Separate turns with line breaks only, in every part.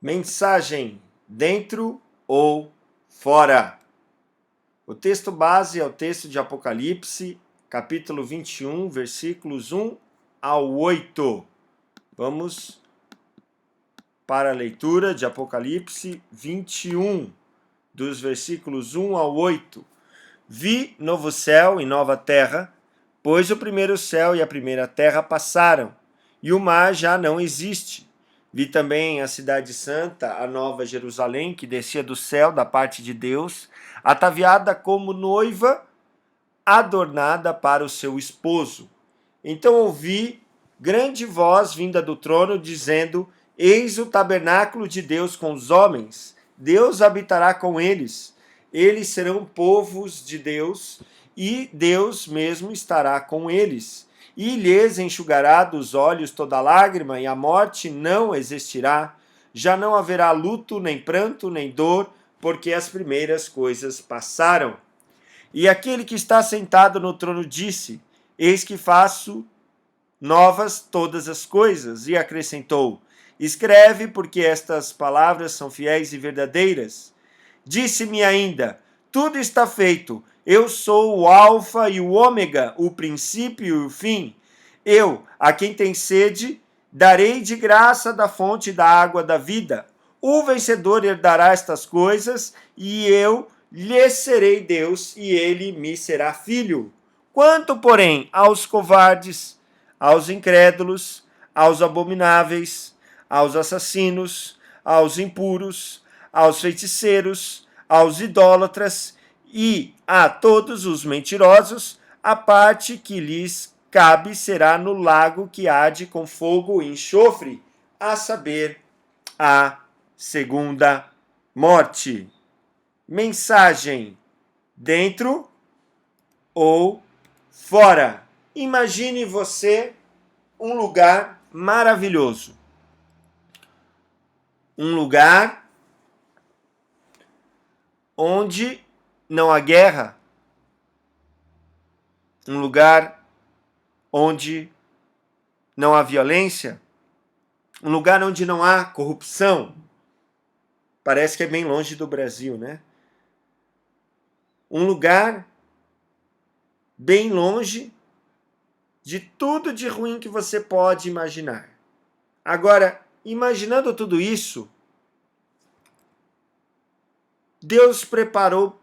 Mensagem dentro ou fora. O texto base é o texto de Apocalipse, capítulo 21, versículos 1 ao 8. Vamos para a leitura de Apocalipse 21, dos versículos 1 ao 8. Vi novo céu e nova terra, pois o primeiro céu e a primeira terra passaram, e o mar já não existe. Vi também a cidade santa, a nova Jerusalém, que descia do céu da parte de Deus, ataviada como noiva, adornada para o seu esposo. Então ouvi grande voz vinda do trono, dizendo: Eis o tabernáculo de Deus com os homens, Deus habitará com eles. Eles serão povos de Deus, e Deus mesmo estará com eles. E lhes enxugará dos olhos toda lágrima, e a morte não existirá. Já não haverá luto, nem pranto, nem dor, porque as primeiras coisas passaram. E aquele que está sentado no trono disse: Eis que faço novas todas as coisas. E acrescentou: Escreve, porque estas palavras são fiéis e verdadeiras. Disse-me ainda: Tudo está feito. Eu sou o Alfa e o Ômega, o princípio e o fim. Eu, a quem tem sede, darei de graça da fonte da água da vida. O vencedor herdará estas coisas, e eu lhe serei Deus, e ele me será filho. Quanto, porém, aos covardes, aos incrédulos, aos abomináveis, aos assassinos, aos impuros, aos feiticeiros, aos idólatras e a todos os mentirosos, a parte que lhes cabe será no lago que arde com fogo e enxofre, a saber, a segunda morte. Mensagem: dentro ou fora. Imagine você um lugar maravilhoso. Um lugar onde não há guerra. Um lugar onde não há violência. Um lugar onde não há corrupção. Parece que é bem longe do Brasil, né? Um lugar bem longe de tudo de ruim que você pode imaginar. Agora, imaginando tudo isso, Deus preparou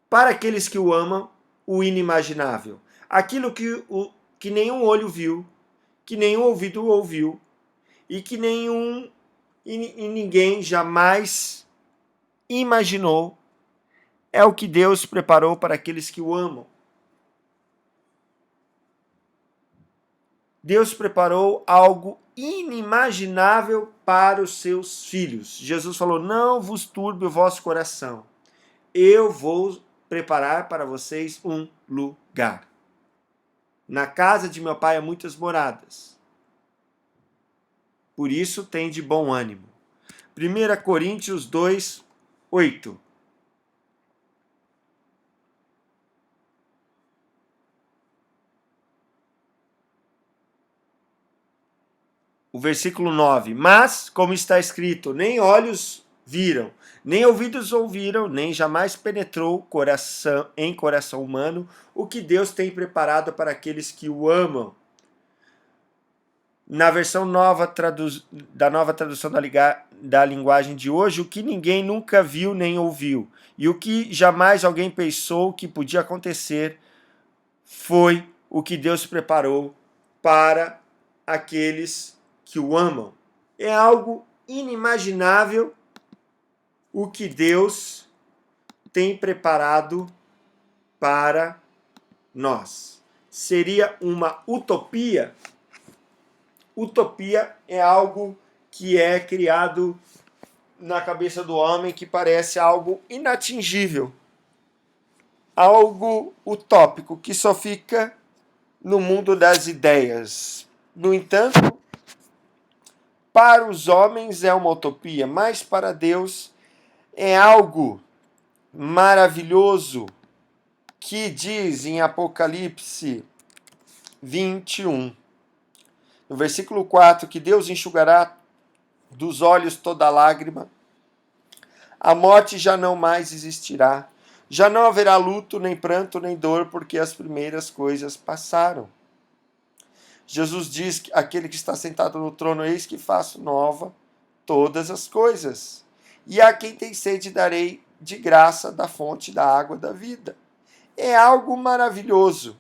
para aqueles que o amam o inimaginável. Aquilo que nenhum olho viu, que nenhum ouvido ouviu e que ninguém jamais imaginou, é o que Deus preparou para aqueles que o amam. Deus preparou algo inimaginável para os seus filhos. Jesus falou: não vos turbe o vosso coração. Eu vou preparar para vocês um lugar. Na casa de meu pai há muitas moradas. Por isso tem de bom ânimo. 1 Coríntios 2, 8. O versículo 9. Mas, como está escrito, nem olhos viram, nem ouvidos ouviram, nem jamais penetrou em coração humano o que Deus tem preparado para aqueles que o amam. Na versão da nova tradução da linguagem de hoje, o que ninguém nunca viu nem ouviu, e o que jamais alguém pensou que podia acontecer, foi o que Deus preparou para aqueles que o amam. É algo inimaginável o que Deus tem preparado para nós. Seria uma utopia? Utopia é algo que é criado na cabeça do homem que parece algo inatingível, algo utópico que só fica no mundo das ideias. No entanto, para os homens é uma utopia, mas para Deus é algo maravilhoso, que diz em Apocalipse 21, no versículo 4, que Deus enxugará dos olhos toda lágrima. A morte já não mais existirá. Já não haverá luto, nem pranto, nem dor, porque as primeiras coisas passaram. Jesus diz que aquele que está sentado no trono, eis que faço nova todas as coisas. E a quem tem sede darei de graça da fonte da água da vida. É algo maravilhoso.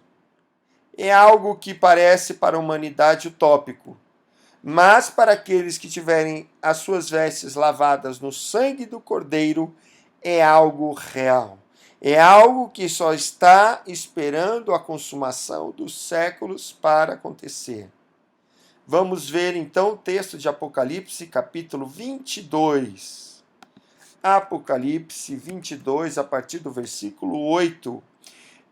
É algo que parece para a humanidade utópico. Mas para aqueles que tiverem as suas vestes lavadas no sangue do Cordeiro, é algo real. É algo que só está esperando a consumação dos séculos para acontecer. Vamos ver então o texto de Apocalipse, capítulo 22. Apocalipse 22, a partir do versículo 8.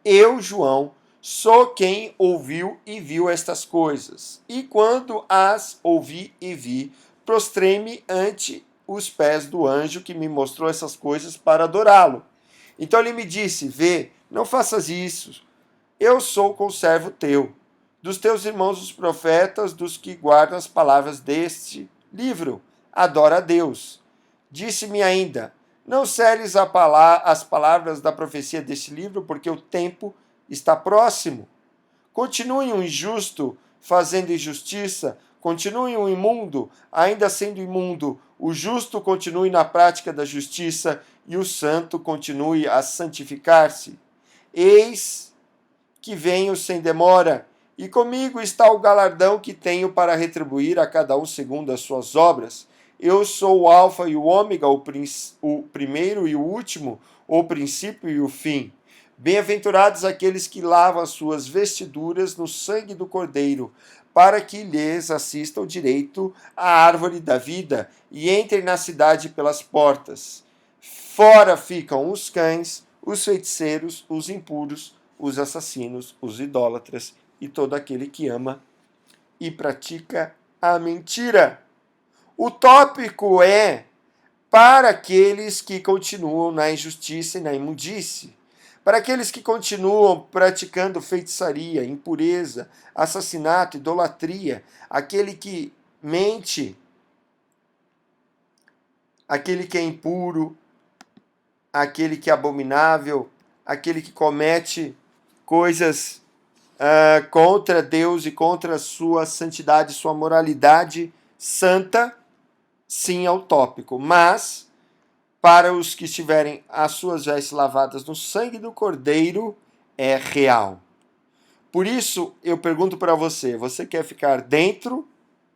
Eu, João, sou quem ouviu e viu estas coisas. E quando as ouvi e vi, prostrei-me ante os pés do anjo que me mostrou essas coisas para adorá-lo. Então ele me disse: Vê, não faças isso. Eu sou conservo teu, dos teus irmãos os profetas, dos que guardam as palavras deste livro. Adora a Deus. Disse-me ainda: Não seles as palavras da profecia deste livro, porque o tempo está próximo. Continue um injusto fazendo injustiça, continue um imundo ainda sendo imundo, o justo continue na prática da justiça e o santo continue a santificar-se. Eis que venho sem demora, e comigo está o galardão que tenho para retribuir a cada um segundo as suas obras. Eu sou o Alfa e o Ômega, o primeiro e o último, o princípio e o fim. Bem-aventurados aqueles que lavam as suas vestiduras no sangue do Cordeiro, para que lhes assistam direito à árvore da vida e entrem na cidade pelas portas. Fora ficam os cães, os feiticeiros, os impuros, os assassinos, os idólatras e todo aquele que ama e pratica a mentira. O tópico é para aqueles que continuam na injustiça e na imundície, para aqueles que continuam praticando feitiçaria, impureza, assassinato, idolatria, aquele que mente, aquele que é impuro, aquele que é abominável, aquele que comete coisas contra Deus e contra a sua santidade, sua moralidade santa, sim, é utópico. Mas, para os que estiverem as suas vestes lavadas no sangue do Cordeiro, é real. Por isso, eu pergunto para você: você quer ficar dentro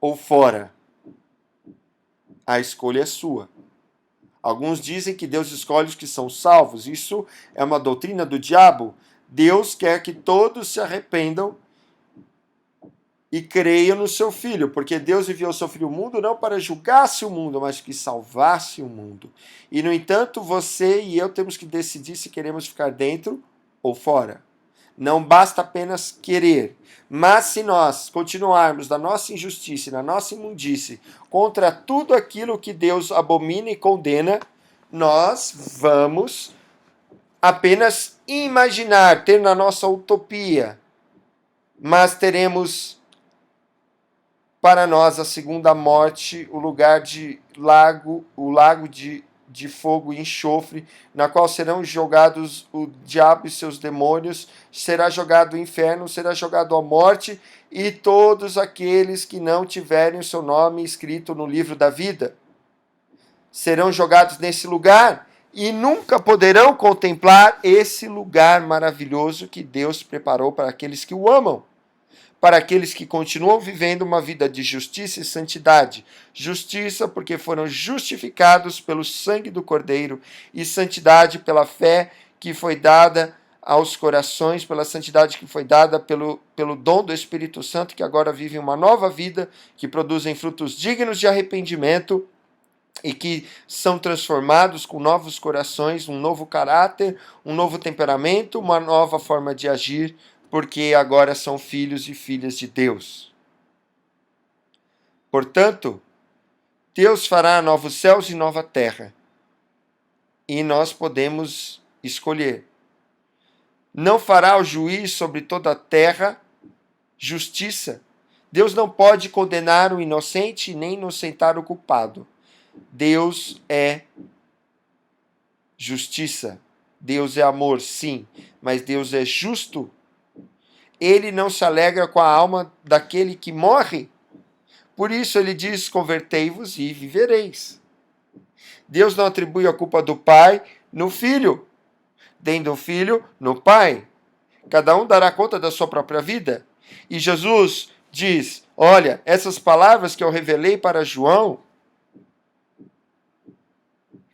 ou fora? A escolha é sua. Alguns dizem que Deus escolhe os que são salvos. Isso é uma doutrina do diabo. Deus quer que todos se arrependam e creiam no seu Filho, porque Deus enviou o seu Filho ao mundo não para julgasse o mundo, mas que salvasse o mundo. E, no entanto, você e eu temos que decidir se queremos ficar dentro ou fora. Não basta apenas querer, mas se nós continuarmos na nossa injustiça e na nossa imundície contra tudo aquilo que Deus abomina e condena, nós vamos apenas imaginar, ter na nossa utopia, mas teremos para nós a segunda morte, o lugar de lago, o lago de fogo e enxofre, na qual serão jogados o diabo e seus demônios, será jogado o inferno, será jogado a morte e todos aqueles que não tiverem o seu nome escrito no livro da vida. Serão jogados nesse lugar e nunca poderão contemplar esse lugar maravilhoso que Deus preparou para aqueles que o amam. Para aqueles que continuam vivendo uma vida de justiça e santidade. Justiça porque foram justificados pelo sangue do Cordeiro, e santidade pela fé que foi dada aos corações, pela santidade que foi dada pelo dom do Espírito Santo, que agora vivem uma nova vida, que produzem frutos dignos de arrependimento e que são transformados com novos corações, um novo caráter, um novo temperamento, uma nova forma de agir, porque agora são filhos e filhas de Deus. Portanto, Deus fará novos céus e nova terra. E nós podemos escolher. Não fará o juiz sobre toda a terra justiça. Deus não pode condenar o inocente nem inocentar o culpado. Deus é justiça. Deus é amor, sim, mas Deus é justo. Ele não se alegra com a alma daquele que morre. Por isso ele diz: convertei-vos e vivereis. Deus não atribui a culpa do pai no filho, nem do filho no pai. Cada um dará conta da sua própria vida. E Jesus diz: olha, essas palavras que eu revelei para João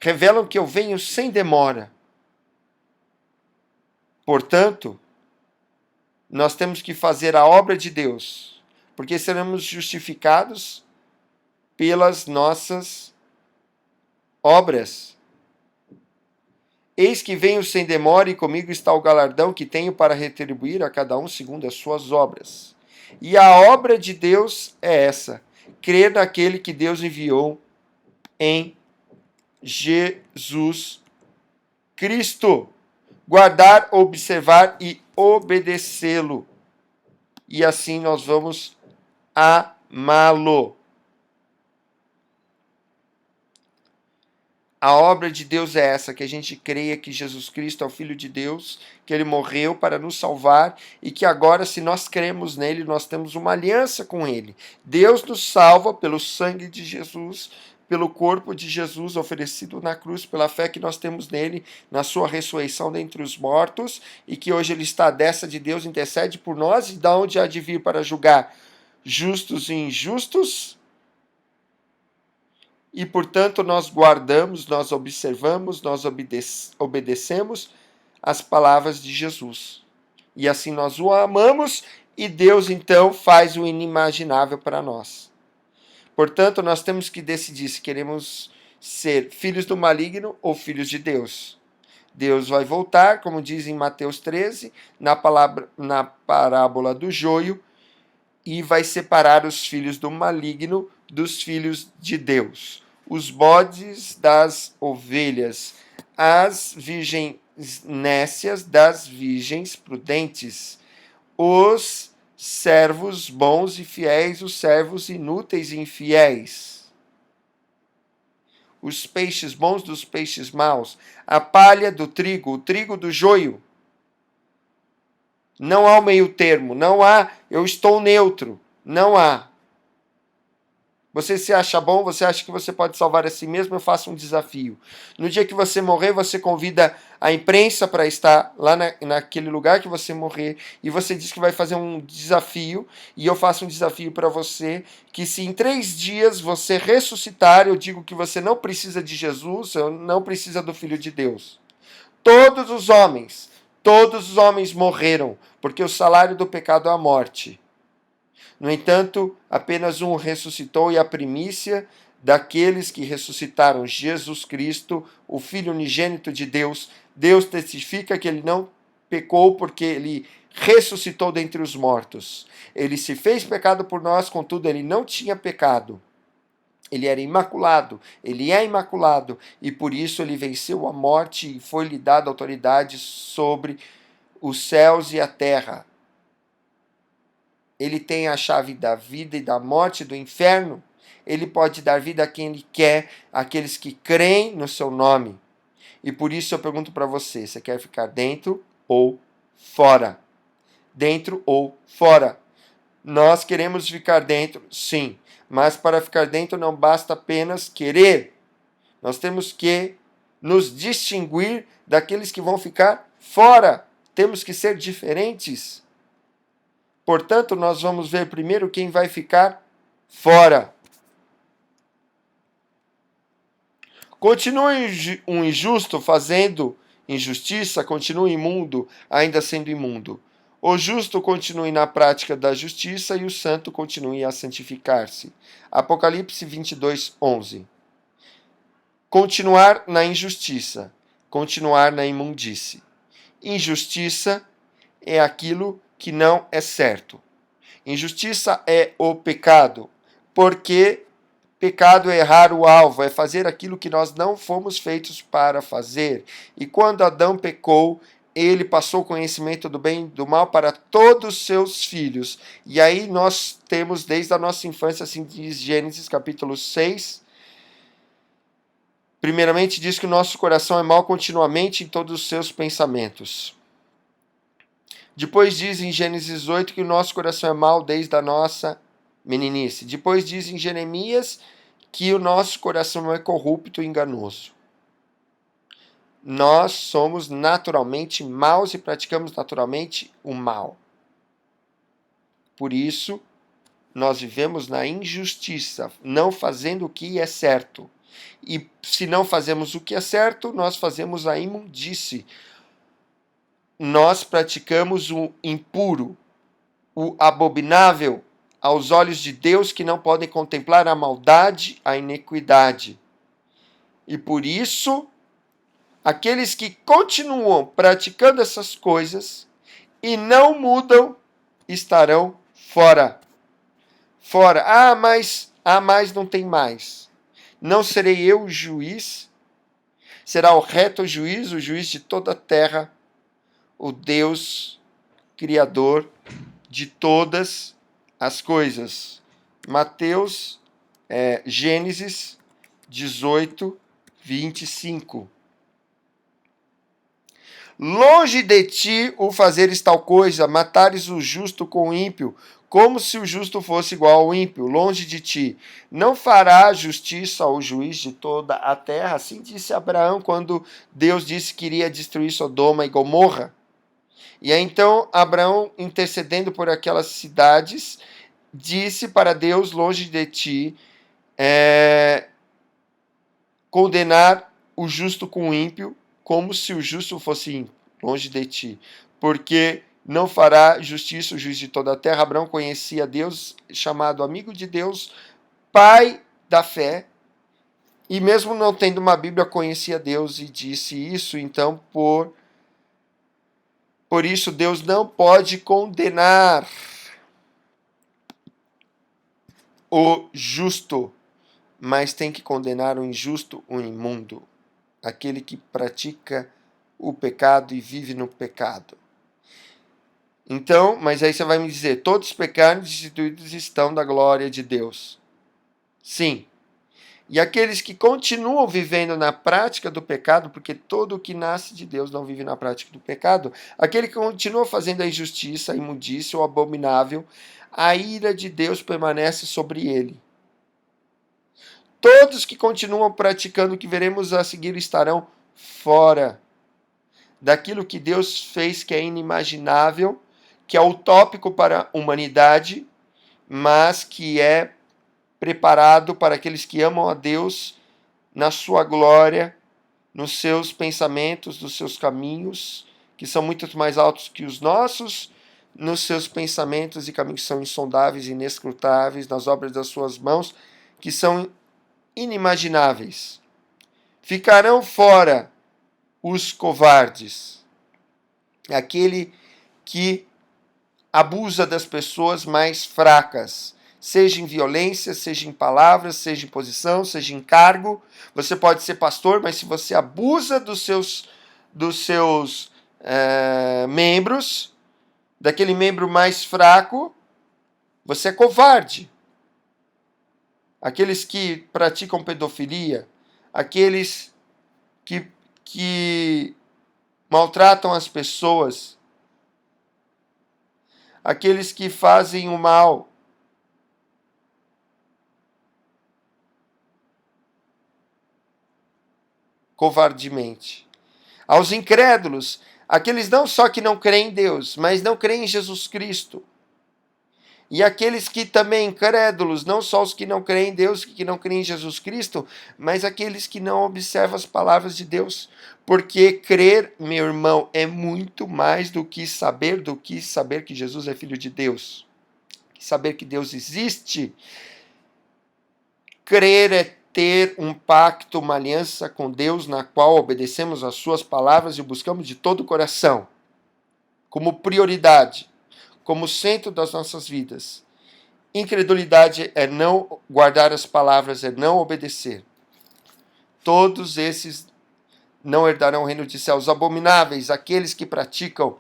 revelam que eu venho sem demora. Portanto, nós temos que fazer a obra de Deus, porque seremos justificados pelas nossas obras. Eis que venho sem demora e comigo está o galardão que tenho para retribuir a cada um segundo as suas obras. E a obra de Deus é essa: crer naquele que Deus enviou em Jesus Cristo. Guardar, observar e obedecê-lo. E assim nós vamos amá-lo. A obra de Deus é essa, que a gente creia que Jesus Cristo é o Filho de Deus, que ele morreu para nos salvar e que agora, se nós cremos nele, nós temos uma aliança com ele. Deus nos salva pelo sangue de Jesus, pelo corpo de Jesus oferecido na cruz, pela fé que nós temos nele, na sua ressurreição dentre os mortos, e que hoje ele está à destra de Deus, intercede por nós, e da onde há de vir para julgar justos e injustos. E, portanto, nós guardamos, nós observamos, nós obedecemos as palavras de Jesus. E assim nós o amamos e Deus, então, faz o inimaginável para nós. Portanto, nós temos que decidir se queremos ser filhos do maligno ou filhos de Deus. Deus vai voltar, como diz em Mateus 13, na parábola do joio, e vai separar os filhos do maligno dos filhos de Deus. Os bodes das ovelhas, as virgens nécias das virgens prudentes, os servos bons e fiéis, os servos inúteis e infiéis, os peixes bons dos peixes maus, a palha do trigo, o trigo do joio. Não há o meio termo, não há eu estou neutro, não há. Você se acha bom, você acha que você pode salvar a si mesmo, eu faço um desafio. No dia que você morrer, você convida a imprensa para estar lá naquele lugar que você morrer, e você diz que vai fazer um desafio, e eu faço um desafio para você, que se em 3 dias você ressuscitar, eu digo que você não precisa de Jesus, não precisa do Filho de Deus. Todos os homens morreram, porque o salário do pecado é a morte. No entanto, apenas um ressuscitou, e a primícia daqueles que ressuscitaram, Jesus Cristo, o Filho unigênito de Deus. Deus testifica que ele não pecou porque ele ressuscitou dentre os mortos. Ele se fez pecado por nós, contudo ele não tinha pecado. Ele era imaculado, ele é imaculado, e por isso ele venceu a morte e foi-lhe dada autoridade sobre os céus e a terra. Ele tem a chave da vida e da morte e do inferno. Ele pode dar vida a quem ele quer, àqueles que creem no seu nome. E por isso eu pergunto para você, você quer ficar dentro ou fora? Dentro ou fora? Nós queremos ficar dentro, sim. Mas para ficar dentro não basta apenas querer. Nós temos que nos distinguir daqueles que vão ficar fora. Temos que ser diferentes. Portanto, nós vamos ver primeiro quem vai ficar fora. Continue um injusto fazendo injustiça, continue imundo, ainda sendo imundo. O justo continue na prática da justiça e o santo continue a santificar-se. Apocalipse 22, 11. Continuar na injustiça, continuar na imundície. Injustiça é aquilo que não é certo. Injustiça é o pecado, porque pecado é errar o alvo, é fazer aquilo que nós não fomos feitos para fazer. E quando Adão pecou, ele passou o conhecimento do bem e do mal para todos os seus filhos. E aí nós temos desde a nossa infância, assim diz Gênesis capítulo 6, primeiramente diz que o nosso coração é mau continuamente em todos os seus pensamentos. Depois diz em Gênesis 8 que o nosso coração é mau desde a nossa meninice. Depois diz em Jeremias que o nosso coração é corrupto e enganoso. Nós somos naturalmente maus e praticamos naturalmente o mal. Por isso, nós vivemos na injustiça, não fazendo o que é certo. E se não fazemos o que é certo, nós fazemos a imundície. Nós praticamos o impuro, o abominável aos olhos de Deus, que não podem contemplar a maldade, a iniquidade. E por isso, aqueles que continuam praticando essas coisas e não mudam estarão fora. Fora. Mas não tem mais. Não serei eu o juiz? Será o reto juiz, o juiz de toda a terra, o Deus criador de todas as coisas. Gênesis 18, 25. Longe de ti o fazeres tal coisa, matares o justo com o ímpio, como se o justo fosse igual ao ímpio. Longe de ti. Não fará justiça ao juiz de toda a terra. Assim disse Abraão quando Deus disse que iria destruir Sodoma e Gomorra. E aí então Abraão, intercedendo por aquelas cidades, disse para Deus, longe de ti, condenar o justo com o ímpio, como se o justo fosse ímpio, longe de ti. Porque não fará justiça o juiz de toda a terra. Abraão conhecia Deus, chamado amigo de Deus, pai da fé, e mesmo não tendo uma Bíblia, conhecia Deus e disse isso. Então, por isso, Deus não pode condenar o justo, mas tem que condenar o injusto, o imundo, aquele que pratica o pecado e vive no pecado. Então, mas aí você vai me dizer, todos os pecados destituídos estão da glória de Deus. Sim. E aqueles que continuam vivendo na prática do pecado, porque todo o que nasce de Deus não vive na prática do pecado, aquele que continua fazendo a injustiça, a imundícia, o abominável, a ira de Deus permanece sobre ele. Todos que continuam praticando o que veremos a seguir estarão fora daquilo que Deus fez, que é inimaginável, que é utópico para a humanidade, mas que é preparado para aqueles que amam a Deus na sua glória, nos seus pensamentos, nos seus caminhos, que são muito mais altos que os nossos, nos seus pensamentos e caminhos que são insondáveis e inescrutáveis, nas obras das suas mãos, que são inimagináveis. Ficarão fora os covardes, aquele que abusa das pessoas mais fracas, seja em violência, seja em palavras, seja em posição, seja em cargo. Você pode ser pastor, mas se você abusa dos seus membros, daquele membro mais fraco, você é covarde. Aqueles que praticam pedofilia, aqueles que maltratam as pessoas, aqueles que fazem o mal, covardemente. Aos incrédulos, aqueles não só que não creem em Deus, mas não creem em Jesus Cristo. E aqueles que também incrédulos, não só os que não creem em Deus, que não creem em Jesus Cristo, mas aqueles que não observam as palavras de Deus. Porque crer, meu irmão, é muito mais do que saber que Jesus é Filho de Deus. Saber que Deus existe. Crer é ter um pacto, uma aliança com Deus, na qual obedecemos às suas palavras e o buscamos de todo o coração, como prioridade, como centro das nossas vidas. Incredulidade é não guardar as palavras, é não obedecer. Todos esses
não herdarão o reino de céus. Abomináveis, aqueles que praticam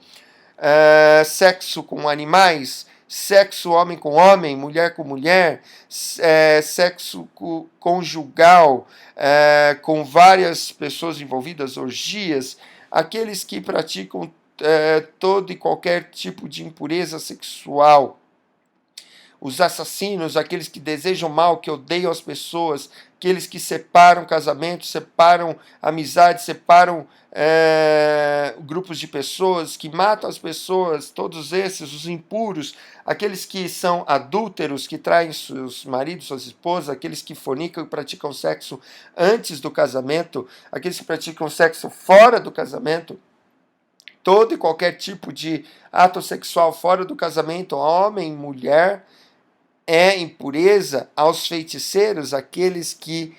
sexo com animais, sexo homem com homem, mulher com mulher, sexo conjugal, com várias pessoas envolvidas, orgias, aqueles que praticam todo e qualquer tipo de impureza sexual, os assassinos, aqueles que desejam mal, que odeiam as pessoas, aqueles que separam casamentos, separam amizades, separam grupos de pessoas, que matam as pessoas, todos esses, os impuros, aqueles que são adúlteros, que traem seus maridos, suas esposas, aqueles que fornicam e praticam sexo antes do casamento, aqueles que praticam sexo fora do casamento, todo e qualquer tipo de ato sexual fora do casamento, homem, mulher, é impureza. Aos feiticeiros, aqueles que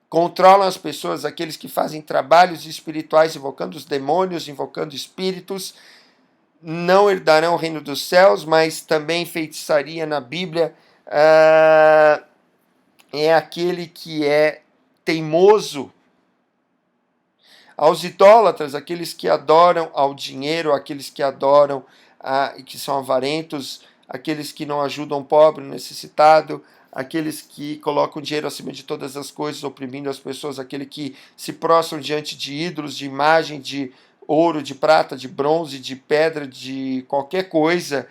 controlam as pessoas, aqueles que fazem trabalhos espirituais, invocando os demônios, invocando espíritos, não herdarão o reino dos céus. Mas também feitiçaria na Bíblia é aquele que é teimoso. Aos idólatras, aqueles que adoram ao dinheiro, aqueles que adoram e que são avarentos, aqueles que não ajudam o pobre, o necessitado, aqueles que colocam dinheiro acima de todas as coisas, oprimindo as pessoas, aquele que se prostram diante de ídolos, de imagem, de ouro, de prata, de bronze, de pedra, de qualquer coisa,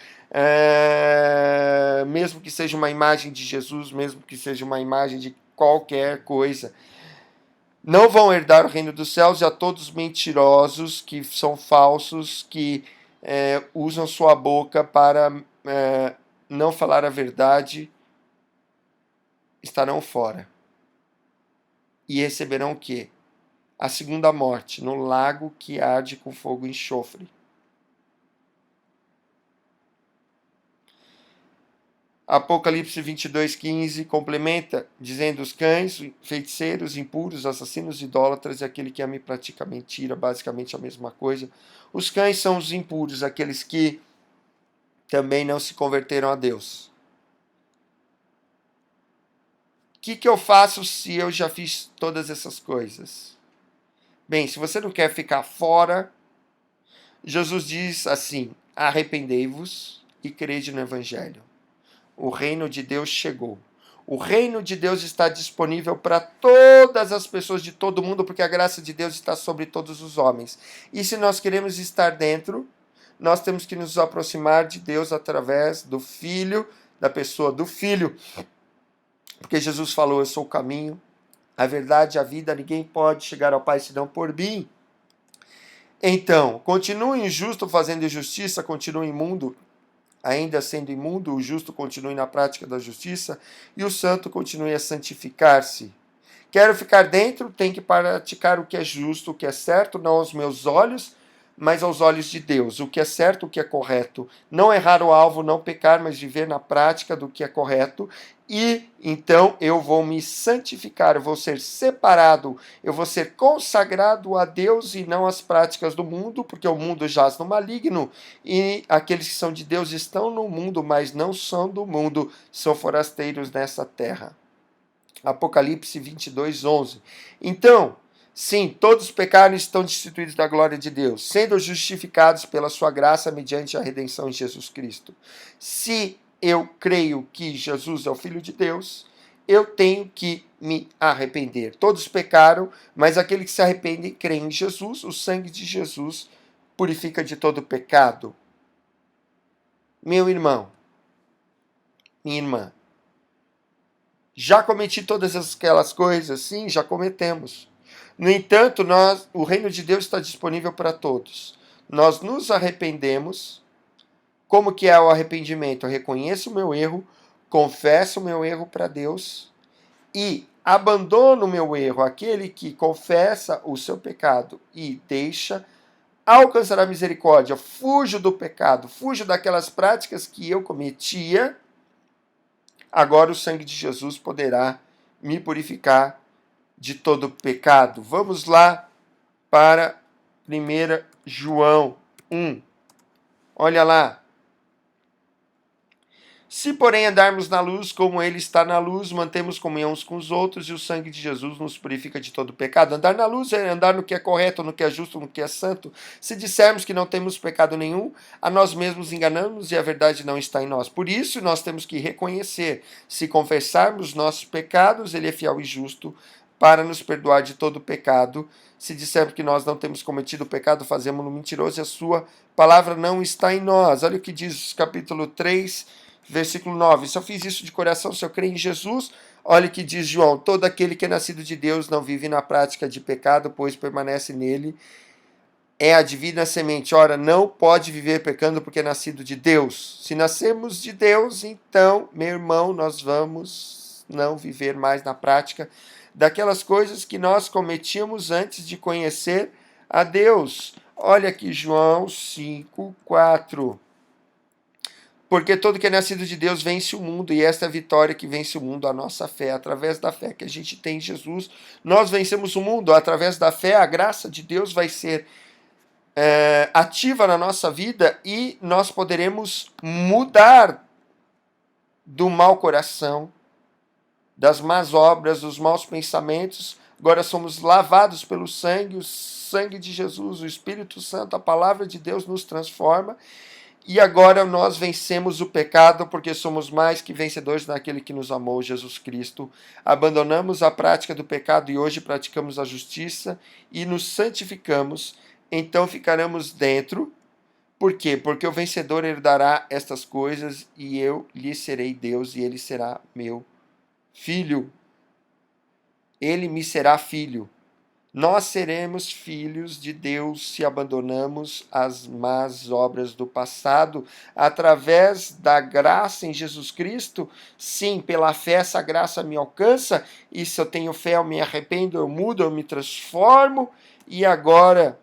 mesmo que seja uma imagem de Jesus, mesmo que seja uma imagem de qualquer coisa, não vão herdar o reino dos céus. E a todos mentirosos, que são falsos, que usam sua boca para não falar a verdade, estarão fora. E receberão o quê? A segunda morte, no lago que arde com fogo e enxofre. Apocalipse 22:15 complementa, dizendo: os cães, feiticeiros, impuros, assassinos, idólatras e aquele que ama e pratica mentira, basicamente a mesma coisa. Os cães são os impuros, aqueles que também não se converteram a Deus. O que eu faço se eu já fiz todas essas coisas? Bem, se você não quer ficar fora, Jesus diz assim: arrependei-vos e crede no Evangelho. O reino de Deus chegou. O reino de Deus está disponível para todas as pessoas de todo mundo, porque a graça de Deus está sobre todos os homens. E se nós queremos estar dentro, nós temos que nos aproximar de Deus através do Filho, da pessoa do Filho. Porque Jesus falou: eu sou o caminho, a verdade e a vida, ninguém pode chegar ao Pai senão por mim. Então, continue injusto fazendo injustiça, continue imundo ainda sendo imundo, o justo continue na prática da justiça e o santo continue a santificar-se. Quero ficar dentro, tem que praticar o que é justo, o que é certo, não aos meus olhos, mas aos olhos de Deus. O que é certo, o que é correto. Não errar o alvo, não pecar, mas viver na prática do que é correto. E então eu vou me santificar, eu vou ser separado, eu vou ser consagrado a Deus e não às práticas do mundo, porque o mundo jaz no maligno e aqueles que são de Deus estão no mundo, mas não são do mundo, são forasteiros nessa terra. Apocalipse 22:11. Então, sim, todos pecaram e estão destituídos da glória de Deus, sendo justificados pela sua graça mediante a redenção em Jesus Cristo. Se eu creio que Jesus é o Filho de Deus, eu tenho que me arrepender. Todos pecaram, mas aquele que se arrepende e crê em Jesus, o sangue de Jesus purifica de todo pecado. Meu irmão, minha irmã, já cometi todas aquelas coisas? Sim, já cometemos. No entanto, o reino de Deus está disponível para todos. Nós nos arrependemos. Como que é o arrependimento? Eu reconheço o meu erro, confesso o meu erro para Deus e abandono o meu erro. Aquele que confessa o seu pecado e deixa, alcançará misericórdia. Fujo do pecado, fujo daquelas práticas que eu cometia. Agora o sangue de Jesus poderá me purificar de todo pecado. Vamos lá para 1 João 1. Olha lá. Se, porém, andarmos na luz, como ele está na luz, mantemos comunhão uns com os outros, e o sangue de Jesus nos purifica de todo pecado. Andar na luz é andar no que é correto, no que é justo, no que é santo. Se dissermos que não temos pecado nenhum, a nós mesmos enganamos e a verdade não está em nós. Por isso, nós temos que reconhecer. Se confessarmos nossos pecados, ele é fiel e justo para nos perdoar de todo pecado. Se dissermos que nós não temos cometido pecado, fazemos-no mentiroso e a sua palavra não está em nós. Olha o que diz capítulo 3, versículo 9. Se eu fiz isso de coração, se eu creio em Jesus, olha o que diz João: todo aquele que é nascido de Deus não vive na prática de pecado, pois permanece nele. É a divina semente. Ora, não pode viver pecando porque é nascido de Deus. Se nascemos de Deus, então, meu irmão, nós vamos não viver mais na prática daquelas coisas que nós cometíamos antes de conhecer a Deus. Olha aqui João 5:4. Porque todo que é nascido de Deus vence o mundo, e esta é a vitória que vence o mundo, a nossa fé. Através da fé que a gente tem em Jesus, nós vencemos o mundo. Através da fé, a graça de Deus vai ser ativa na nossa vida e nós poderemos mudar do mau coração, das más obras, dos maus pensamentos. Agora somos lavados pelo sangue, o sangue de Jesus, o Espírito Santo, a palavra de Deus nos transforma. E agora nós vencemos o pecado porque somos mais que vencedores naquele que nos amou, Jesus Cristo. Abandonamos a prática do pecado e hoje praticamos a justiça e nos santificamos. Então ficaremos dentro. Por quê? Porque o vencedor herdará estas coisas e eu lhe serei Deus e ele será meu filho. Ele me será filho. Nós seremos filhos de Deus se abandonamos as más obras do passado através da graça em Jesus Cristo. Sim, pela fé essa graça me alcança e se eu tenho fé eu me arrependo, eu mudo, eu me transformo e agora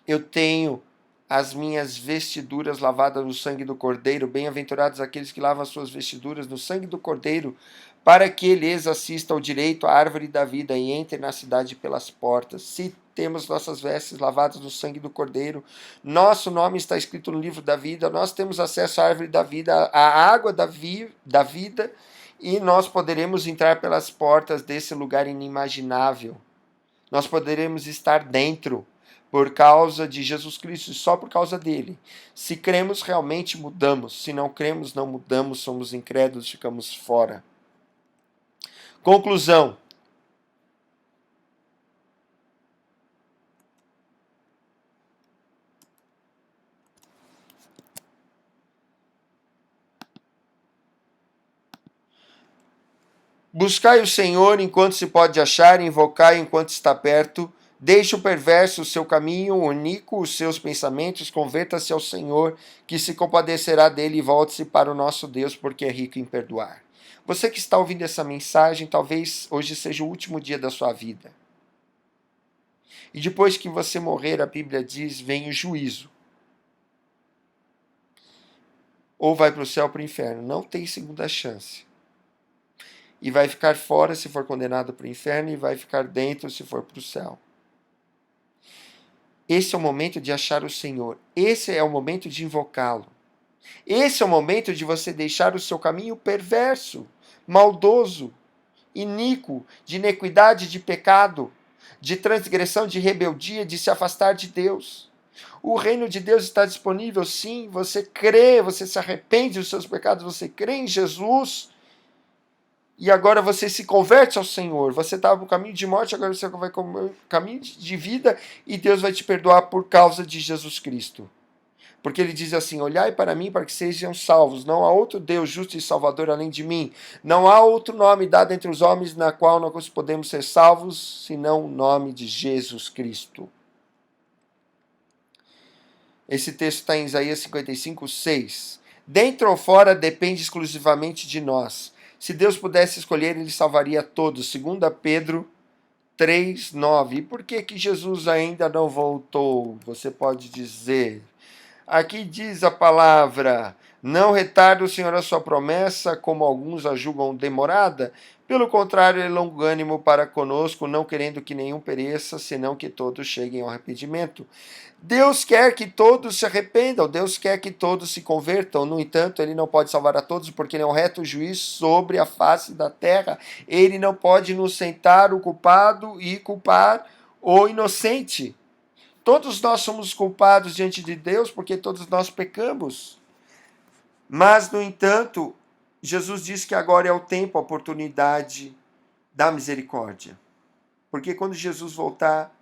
eu tenho as minhas vestiduras lavadas no sangue do Cordeiro. Bem-aventurados aqueles que lavam as suas vestiduras no sangue do Cordeiro, para que lhes assista ao direito à árvore da vida e entre na cidade pelas portas. Se temos nossas vestes lavadas no sangue do Cordeiro, nosso nome está escrito no livro da vida, nós temos acesso à árvore da vida, à água da vida, e nós poderemos entrar pelas portas desse lugar inimaginável. Nós poderemos estar dentro por causa de Jesus Cristo e só por causa dele. Se cremos, realmente mudamos. Se não cremos, não mudamos, somos incrédulos, ficamos fora. Conclusão. Buscai o Senhor enquanto se pode achar, invocai enquanto está perto. Deixe o perverso o seu caminho, o iníquo os seus pensamentos, converta-se ao Senhor, que se compadecerá dele e volte-se para o nosso Deus, porque é rico em perdoar. Você que está ouvindo essa mensagem, talvez hoje seja o último dia da sua vida. E depois que você morrer, a Bíblia diz, vem o juízo. Ou vai para o céu ou para o inferno. Não tem segunda chance. E vai ficar fora se for condenado para o inferno e vai ficar dentro se for para o céu. Esse é o momento de achar o Senhor. Esse é o momento de invocá-lo. Esse é o momento de você deixar o seu caminho perverso, maldoso, iníquo, de iniquidade, de pecado, de transgressão, de rebeldia, de se afastar de Deus. O reino de Deus está disponível, sim. Você crê, você se arrepende dos seus pecados, você crê em Jesus. E agora você se converte ao Senhor. Você estava no caminho de morte, agora você vai para o caminho de vida e Deus vai te perdoar por causa de Jesus Cristo. Porque ele diz assim, olhai para mim para que sejam salvos. Não há outro Deus justo e salvador além de mim. Não há outro nome dado entre os homens na qual nós podemos ser salvos, senão o nome de Jesus Cristo. Esse texto está em Isaías 55:6. Dentro ou fora depende exclusivamente de nós. Se Deus pudesse escolher, ele salvaria todos. 2 Pedro 3:9. E por que Jesus ainda não voltou? Você pode dizer. Aqui diz a palavra, Não retarda o Senhor a sua promessa, como alguns a julgam demorada. Pelo contrário, ele é longânimo para conosco, não querendo que nenhum pereça, senão que todos cheguem ao arrependimento. Deus quer que todos se arrependam, Deus quer que todos se convertam. No entanto, ele não pode salvar a todos, porque ele é um reto juiz sobre a face da terra. Ele não pode nos sentar o culpado e culpar o inocente. Todos nós somos culpados diante de Deus, porque todos nós pecamos. Mas, no entanto, Jesus diz que agora é o tempo, a oportunidade da misericórdia. Porque quando Jesus voltar,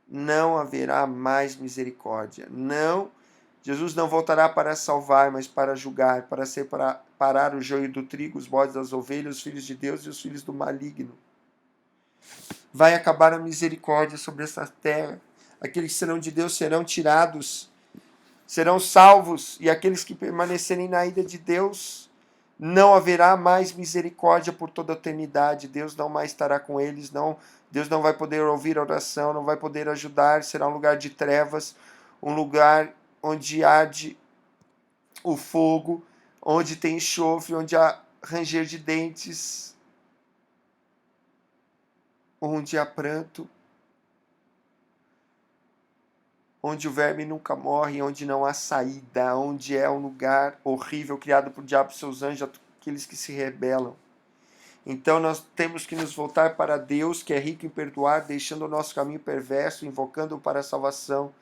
não haverá mais misericórdia. Não, Jesus não voltará para salvar, mas para julgar, para separar o joio do trigo, os bodes das ovelhas, os filhos de Deus e os filhos do maligno. Vai acabar a misericórdia sobre essa terra. Aqueles que serão de Deus serão tirados, serão salvos, e aqueles que permanecerem na ida de Deus, não haverá mais misericórdia por toda a eternidade. Deus não mais estará com eles, não. Deus não vai poder ouvir a oração, não vai poder ajudar. Será um lugar de trevas, um lugar onde arde o fogo, onde tem enxofre, onde há ranger de dentes, onde há pranto, onde o verme nunca morre, onde não há saída, onde é um lugar horrível criado por diabo e seus anjos, aqueles que se rebelam. Então nós temos que nos voltar para Deus, que é rico em perdoar, deixando o nosso caminho perverso, invocando-o para a salvação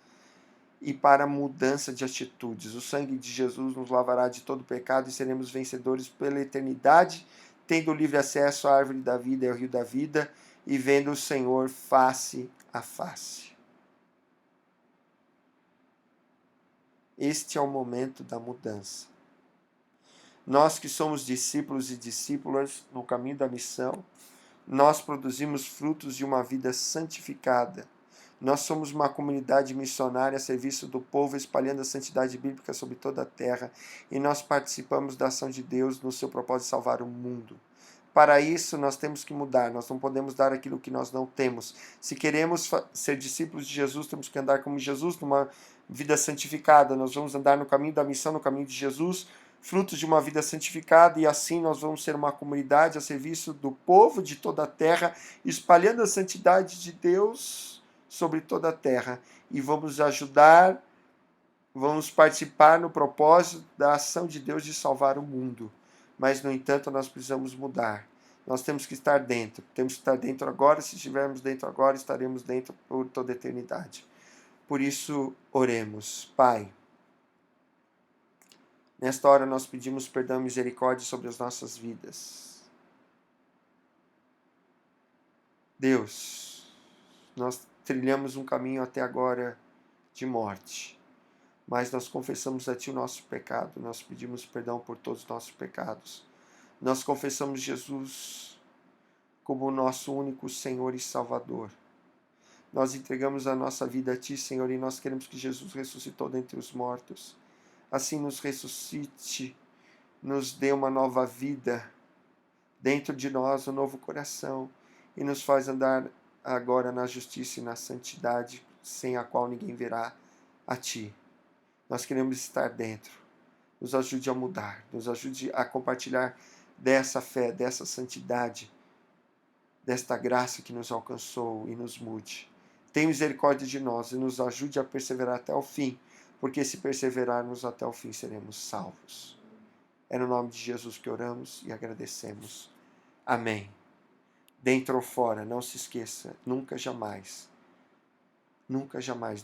e para a mudança de atitudes. O sangue de Jesus nos lavará de todo pecado e seremos vencedores pela eternidade, tendo livre acesso à árvore da vida e ao rio da vida, e vendo o Senhor face a face. Este é o momento da mudança. Nós que somos discípulos e discípulas no caminho da missão, nós produzimos frutos de uma vida santificada. Nós somos uma comunidade missionária a serviço do povo, espalhando a santidade bíblica sobre toda a terra, e nós participamos da ação de Deus no seu propósito de salvar o mundo. Para isso, nós temos que mudar, nós não podemos dar aquilo que nós não temos. Se queremos ser discípulos de Jesus, temos que andar como Jesus, numa vida santificada. Nós vamos andar no caminho da missão, no caminho de Jesus, frutos de uma vida santificada, e assim nós vamos ser uma comunidade a serviço do povo de toda a terra, espalhando a santidade de Deus sobre toda a terra. E vamos ajudar, vamos participar no propósito da ação de Deus de salvar o mundo. Mas, no entanto, nós precisamos mudar. Nós temos que estar dentro. Temos que estar dentro agora. Se estivermos dentro agora, estaremos dentro por toda a eternidade. Por isso, oremos. Pai, nesta hora nós pedimos perdão e misericórdia sobre as nossas vidas. Deus, nós trilhamos um caminho até agora de morte, mas nós confessamos a Ti o nosso pecado, nós pedimos perdão por todos os nossos pecados. Nós confessamos Jesus como o nosso único Senhor e Salvador. Nós entregamos a nossa vida a Ti, Senhor, e nós queremos que Jesus ressuscitou dentre os mortos. Assim nos ressuscite, nos dê uma nova vida dentro de nós, um novo coração, e nos faz andar agora na justiça e na santidade, sem a qual ninguém verá a Ti. Nós queremos estar dentro. Nos ajude a mudar, nos ajude a compartilhar dessa fé, dessa santidade, desta graça que nos alcançou, e nos mude. Tenha misericórdia de nós e nos ajude a perseverar até o fim, porque se perseverarmos até o fim, seremos salvos. É no nome de Jesus que oramos e agradecemos. Amém. Dentro ou fora, não se esqueça, nunca jamais,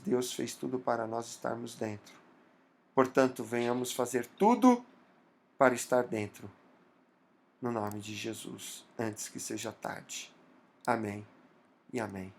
Deus fez tudo para nós estarmos dentro. Portanto, venhamos fazer tudo para estar dentro, no nome de Jesus, antes que seja tarde. Amém e amém.